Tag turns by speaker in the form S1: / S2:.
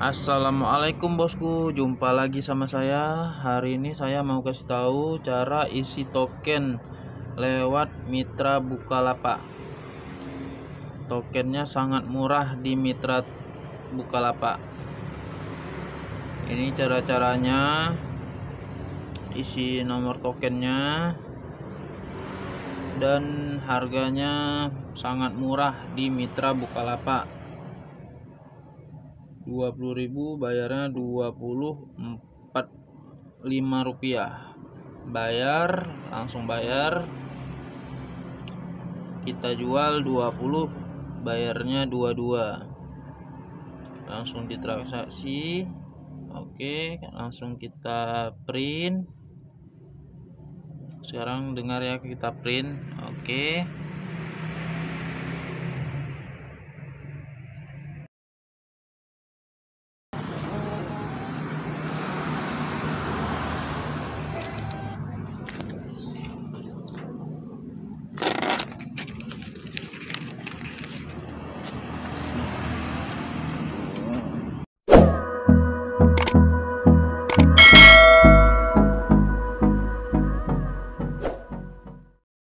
S1: Assalamualaikum bosku, jumpa lagi sama saya. Hari ini saya mau kasih tahu cara isi token lewat Mitra Bukalapak. Tokennya sangat murah di Mitra Bukalapak. Ini cara-caranya. Isi nomor tokennya dan harganya sangat murah di Mitra Bukalapak. 20.000 bayarnya 24.5 rupiah. Langsung bayar. Kita jual 20, bayarnya 22. Langsung ditransaksi. Oke, langsung kita print. Sekarang dengar ya, kita print. Oke.